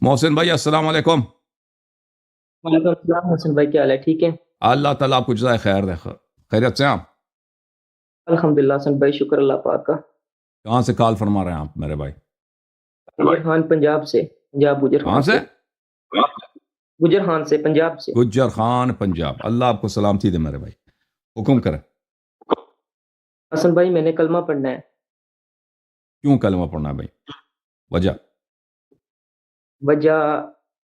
मोहसिन भाई अस्सलाम वालेकुम। वालेकुम अस्सलाम हसन भाई, क्या हाल है? ठीक है। अल्लाह ताला आपको जज़ाए खैर दे। खैरियत से हैं आप? अल्हम्दुलिल्लाह हसन भाई, शुक्र अल्लाह पाक का। कहाँ से कॉल फरमा रहे हैं आप मेरे भाई? गुजर खान पंजाब से। पंजाब गुजर कहाँ खान से? से। गुजर खान से, पंजाब से। गुज्जर खान पंजाब। अल्लाह आपको सलामती दे मेरे भाई। हुक्म करें। हसन भाई, मैंने कलमा पढ़ना है। क्यों कलमा पढ़ना है भाई? वजह? वजह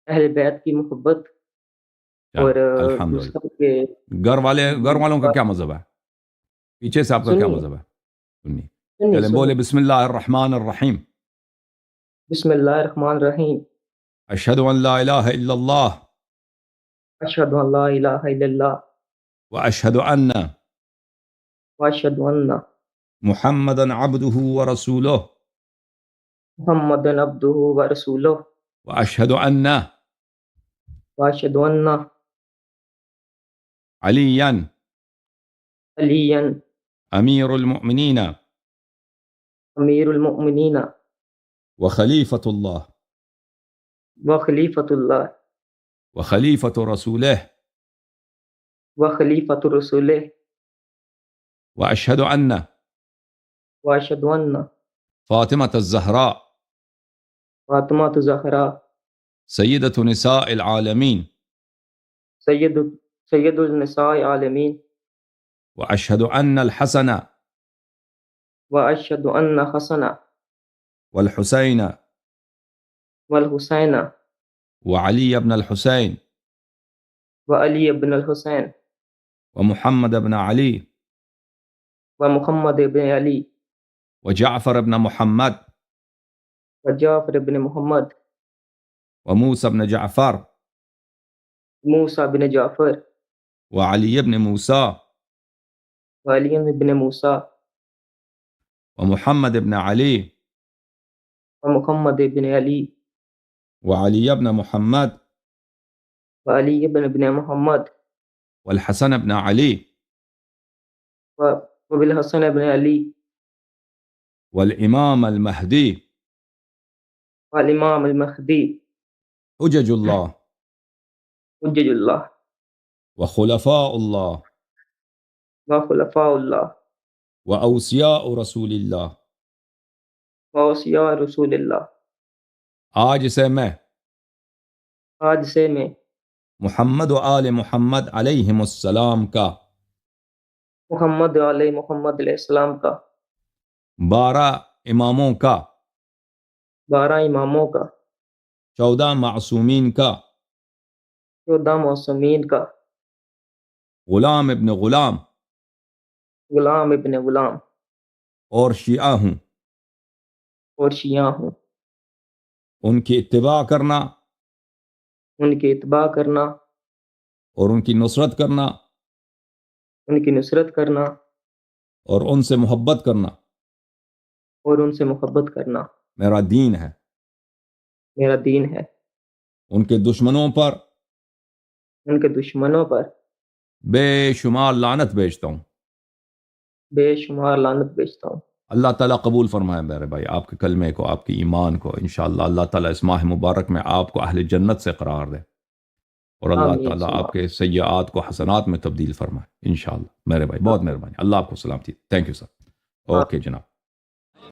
अहले बैत की मोहब्बत चलो और दूसरा अल्हम्दुलिल्लाह। के घर वालों का क्या मजहब है? पीछे से आपका क्या सुन्नी है। मजहब है? सुन्नी। सुन्नी चलें सुन्नी। बोले बिस्मिल्लाह अर्रहमान अर्रहीम। बिस्मिल्लाह रहमान रहीम। अशहदु अन ला इलाहा इल्लल्लाह अशहदु अन ला इलाहा इल्लल्लाह व अशहदु अन्न व अशहदु अन्ना मुहम्मदन अब्दुहु व रसूलुह मुहम्मदन अब्दुहु व रसूलुहु व अशहदु अन्न व अशहदु अन्ना अलियन अलियन अमीरुल मुमिनीन अमीरुल मुमिनीन व खलीफतुल्लाह व खलीफतुल्लाह व खलीफतु रसूलिह व खलीफतुर रसूलिह व अशहदु अन्न व अशहदु अन्ना फातिमत ज़हरा फातिमा ज़हरा सय्यदतु निसाइल आलमीन सैयद सैयदुल निसाए आलमीन व अशहदु अन्न अल हसन व अशहदु अन्ना हसना वल हुसैन वल हुसैना व अली इब्न अल हुसैन व अली इब्न अल हुसैन व मुहम्मद इब्न अली व मुहम्मद इब्न अली व जाफ़र इब्न मुहम्मद व जाफर इब्न मुहम्मद व मूसा इब्न जाफ़र मूसा बिन जाफर व अली इब्न मूसा व अली इब्न मूसा व मुहम्मद इब्न अली व मुहम्मद इब्न अली व अली इब्न मुहम्मद व अली इब्न मुहम्मद वल हसन इब्न अली व बिल हसन इब्न अली वल इमाम अल महदी व इमाम अल महदी हुज्जतुल्लाह हुज्जतुल्लाह व खुलफाउल्लाह व खुलफाउल्लाह व औसिया रसूलिल्लाह। व औसिया रसूलिल्लाह। आज से मैं आज से मैं मोहम्मद व आल मोहम्मद अलैहिमुस्सलाम का मोहम्मद आले मोहम्मद अलैहिस्सलाम का 12 इमामों का 12 इमामों का 14 मासूमीन का 14 मौसमीन का गुलाम इब्न गुलाम गुलाम इब्न गुलाम और शिया हूँ। और शिया हूँ। उनकी इत्तिबा करना उनकी इत्बा करना और उनकी नुसरत करना उनकी नुसरत करना और उनसे मोहब्बत करना और उनसे मोहब्बत करना मेरा दीन है। मेरा दीन है। उनके दुश्मनों पर उनके दुश्मनों पर बेशुमार लानत भेजता हूँ। बेशुमार लानत भेजता हूँ। अल्लाह ताला कबूल फरमाए मेरे भाई आपके कलमे को, आपके ईमान को। इंशाअल्लाह अल्लाह ताला इस माह मुबारक में आपको अहले जन्नत से करार दे और अल्लाह आमीन ताला सुमा। आपके सय्यात को हसनात में तब्दील फरमाए इंशाअल्लाह। मेरे भाई बहुत मेहरबानी। अल्लाह आपको सलामती। Thank you sir. ओके जनाब।